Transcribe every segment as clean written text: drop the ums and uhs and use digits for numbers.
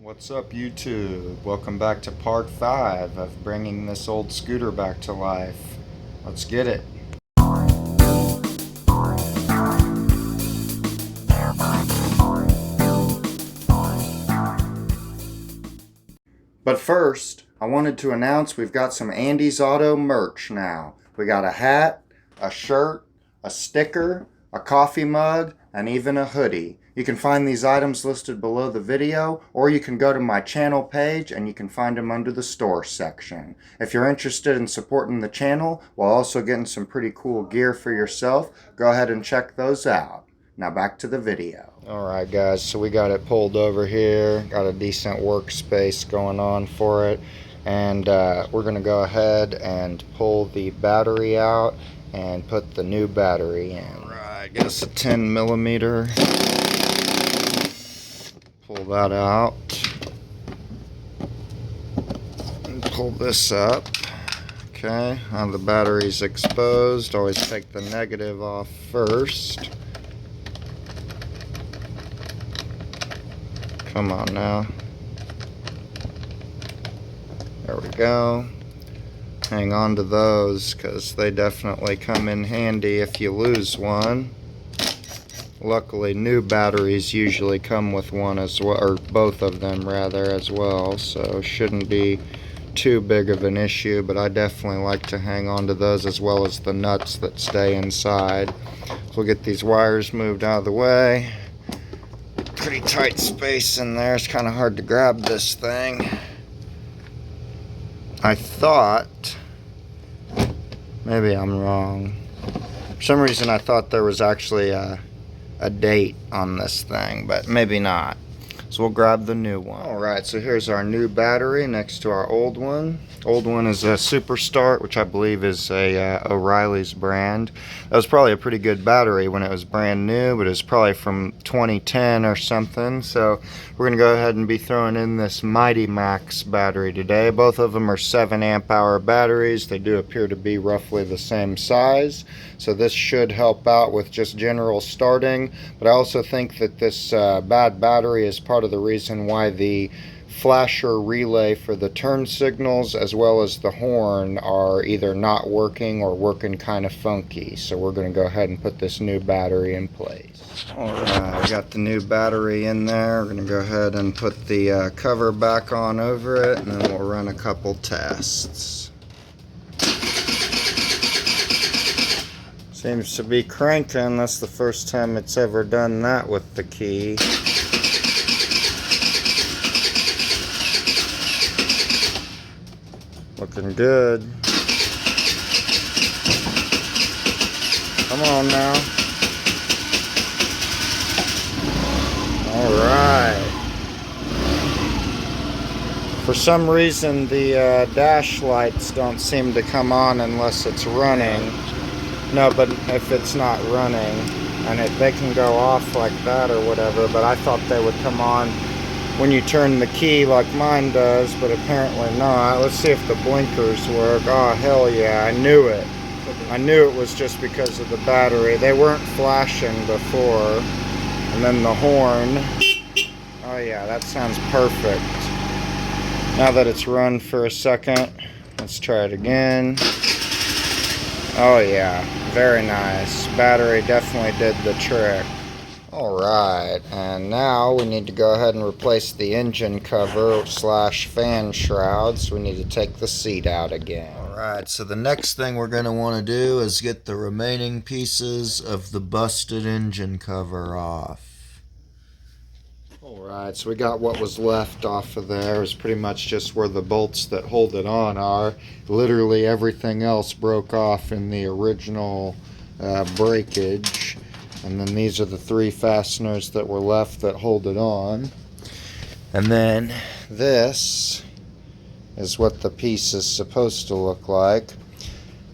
What's up, YouTube? Welcome back to part 5 of bringing this old scooter back to life. Let's get it. But first, I wanted to announce we've got some Andy's Auto merch now. We got a hat, a shirt, a sticker, a coffee mug, and even a hoodie. You can find these items listed below the video, or you can go to my channel page and you can find them under the store section. If you're interested in supporting the channel while also getting some pretty cool gear for yourself, go ahead and check those out. Now back to the video. Alright guys, so we got it pulled over here, got a decent workspace going on for it, and we're going to go ahead and pull the battery out and put the new battery in. Alright, get us a 10 millimeter. Pull that out. And pull this up. Okay, now the battery's exposed. Always take the negative off first. Come on now. There we go. Hang on to those because they definitely come in handy if you lose one. Luckily, new batteries usually come with one as well, or both of them rather as well, so shouldn't be too big of an issue, but I definitely like to hang on to those as well as the nuts that stay inside. So we'll get these wires moved out of the way. Pretty tight space in there. It's kind of hard to grab this thing. I thought, maybe I'm wrong. For some reason I thought there was actually a date on this thing, but maybe not. So we'll grab the new one. Alright, so here's our new battery next to our old one. Old one is a Super Start, which I believe is a O'Reilly's brand. That was probably a pretty good battery when it was brand new, but it's probably from 2010 or something. So we're going to go ahead and be throwing in this Mighty Max battery today. Both of them are 7 amp hour batteries. They do appear to be roughly the same size. So this should help out with just general starting. But I also think that this bad battery is part of the reason why the flasher relay for the turn signals as well as the horn are either not working or working kind of funky. So we're going to go ahead and put this new battery in place. Alright, we got the new battery in there. We're going to go ahead and put the cover back on over it, and then we'll run a couple tests. Seems to be cranking. That's the first time it's ever done that with the key. Looking good. Come on now. Alright. For some reason the dash lights don't seem to come on unless it's running. No, but if it's not running, and they can go off like that or whatever, but I thought they would come on when you turn the key like mine does, but apparently not. Let's see if the blinkers work. Oh, hell yeah, I knew it. I knew it was just because of the battery. They weren't flashing before. And then the horn. Oh yeah, that sounds perfect. Now that it's run for a second, let's try it again. Oh yeah, very nice. Battery definitely did the trick. Alright, and now we need to go ahead and replace the engine cover / fan shroud, so we need to take the seat out again. Alright, so the next thing we're going to want to do is get the remaining pieces of the busted engine cover off. Alright, so we got what was left off of there. It's pretty much just where the bolts that hold it on are. Literally everything else broke off in the original breakage. And then these are the 3 fasteners that were left that hold it on. And then this is what the piece is supposed to look like.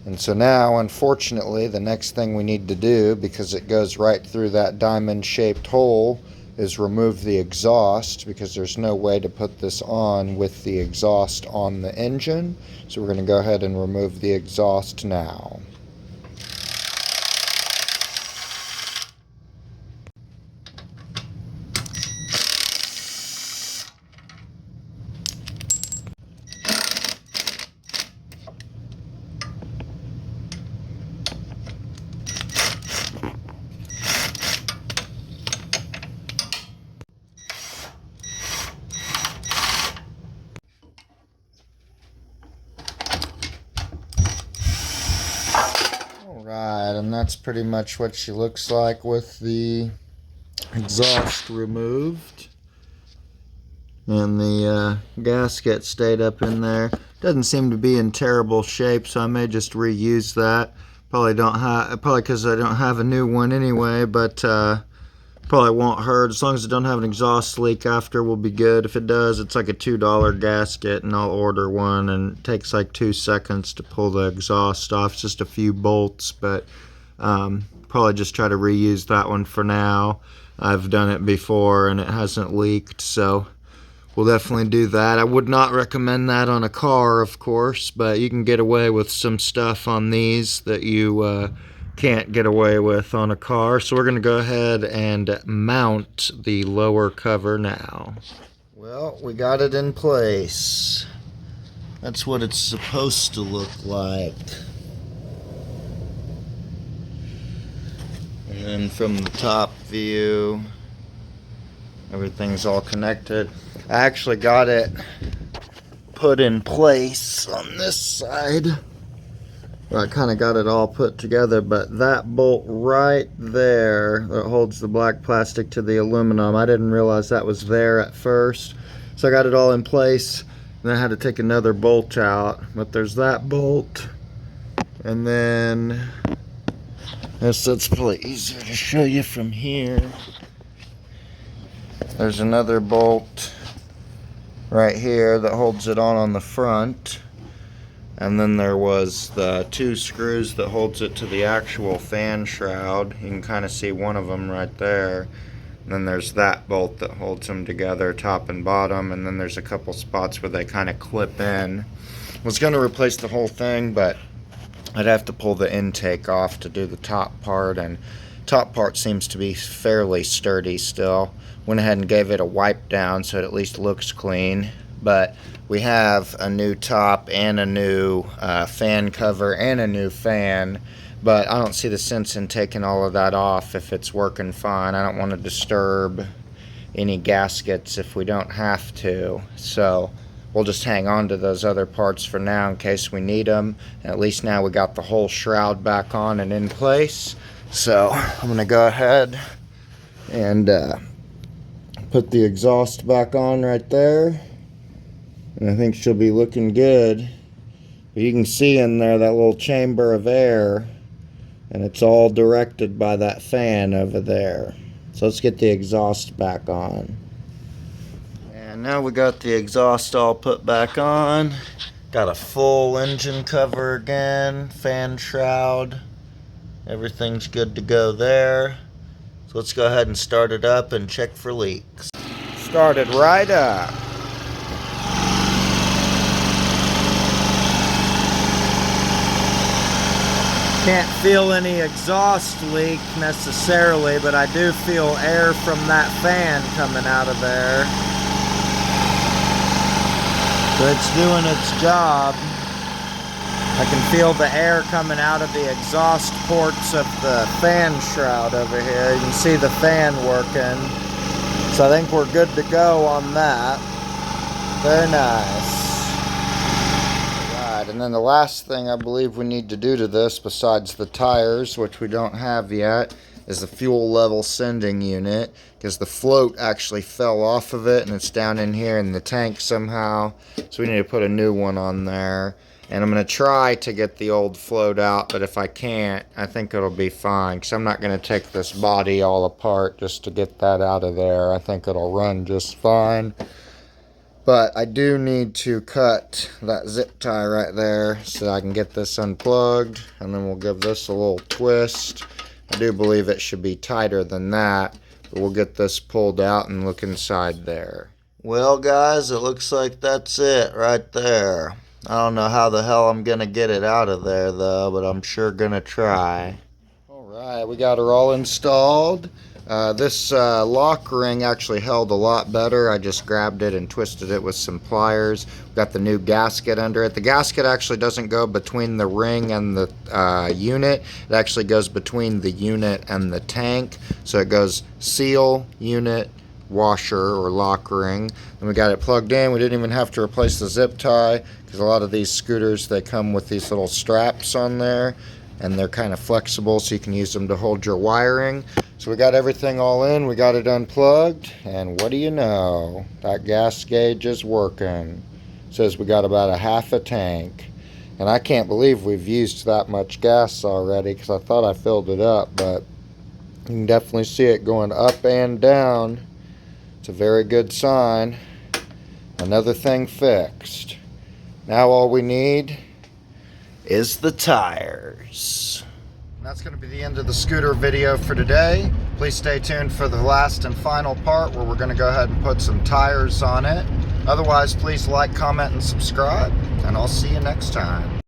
And so now, unfortunately, the next thing we need to do, because it goes right through that diamond-shaped hole, is remove the exhaust, because there's no way to put this on with the exhaust on the engine. So we're going to go ahead and remove the exhaust now. Alright, and that's pretty much what she looks like with the exhaust removed. And the gasket stayed up in there. Doesn't seem to be in terrible shape, so I may just reuse that. Probably because I don't have a new one anyway, but probably won't hurt. As long as it don't have an exhaust leak after, will be good. If it does, it's like a $2 gasket, and I'll order one, and it takes like 2 seconds to pull the exhaust off. It's just a few bolts, but probably just try to reuse that one for now. I've done it before and it hasn't leaked, so we'll definitely do that. I would not recommend that on a car, of course, but you can get away with some stuff on these that you can't get away with on a car. So we're going to go ahead and mount the lower cover now. Well, we got it in place. That's what it's supposed to look like. And then from the top view, everything's all connected. I actually got it put in place on this side. Well, I kind of got it all put together, but that bolt right there that holds the black plastic to the aluminum, I didn't realize that was there at first. So I got it all in place, and then I had to take another bolt out. But there's that bolt, and then that's probably easier to show you from here. There's another bolt right here that holds it on the front, and then there was the 2 screws that holds it to the actual fan shroud. You can kind of see one of them right there, and then there's that bolt that holds them together, top and bottom, and then there's a couple spots where they kind of clip in. I was going to replace the whole thing, but I'd have to pull the intake off to do the top part, and top part seems to be fairly sturdy still. Went ahead and gave it a wipe down so it at least looks clean, but we have a new top and a new fan cover and a new fan, but I don't see the sense in taking all of that off if it's working fine. I don't want to disturb any gaskets if we don't have to, so we'll just hang on to those other parts for now in case we need them. At least now we got the whole shroud back on and in place. So I'm going to go ahead and put the exhaust back on right there. And I think she'll be looking good. But you can see in there that little chamber of air, and it's all directed by that fan over there. So let's get the exhaust back on. And now we got the exhaust all put back on. Got a full engine cover again, fan shroud. Everything's good to go there. So let's go ahead and start it up and check for leaks. Started right up. Can't feel any exhaust leak necessarily, but I do feel air from that fan coming out of there. So it's doing its job. I can feel the air coming out of the exhaust ports of the fan shroud over here. You can see the fan working. So I think we're good to go on that. Very nice. Alright, and then the last thing I believe we need to do to this, besides the tires, which we don't have yet, is the fuel level sending unit, because the float actually fell off of it and it's down in here in the tank somehow. So we need to put a new one on there. And I'm going to try to get the old float out, but if I can't, I think it'll be fine, because I'm not going to take this body all apart just to get that out of there. I think it'll run just fine. But I do need to cut that zip tie right there so I can get this unplugged, and then we'll give this a little twist. I do believe it should be tighter than that, but we'll get this pulled out and look inside there. Well guys, it looks like that's it right there. I don't know how the hell I'm gonna get it out of there though, but I'm sure gonna try. Alright, we got her all installed. This lock ring actually held a lot better. I just grabbed it and twisted it with some pliers. Got the new gasket under it. The gasket actually doesn't go between the ring and the unit. It actually goes between the unit and the tank. So it goes seal, unit, washer or lock ring. And we got it plugged in. We didn't even have to replace the zip tie, because a lot of these scooters, they come with these little straps on there, and they're kind of flexible, so you can use them to hold your wiring. So we got everything all in, we got it unplugged, and what do you know, that gas gauge is working. It says we got about a half a tank, and I can't believe we've used that much gas already, because I thought I filled it up, but you can definitely see it going up and down. It's a very good sign. Another thing fixed. Now all we need is the tires. And that's going to be the end of the scooter video for today. Please stay tuned for the last and final part where we're going to go ahead and put some tires on it. Otherwise, please like, comment, and subscribe, and I'll see you next time.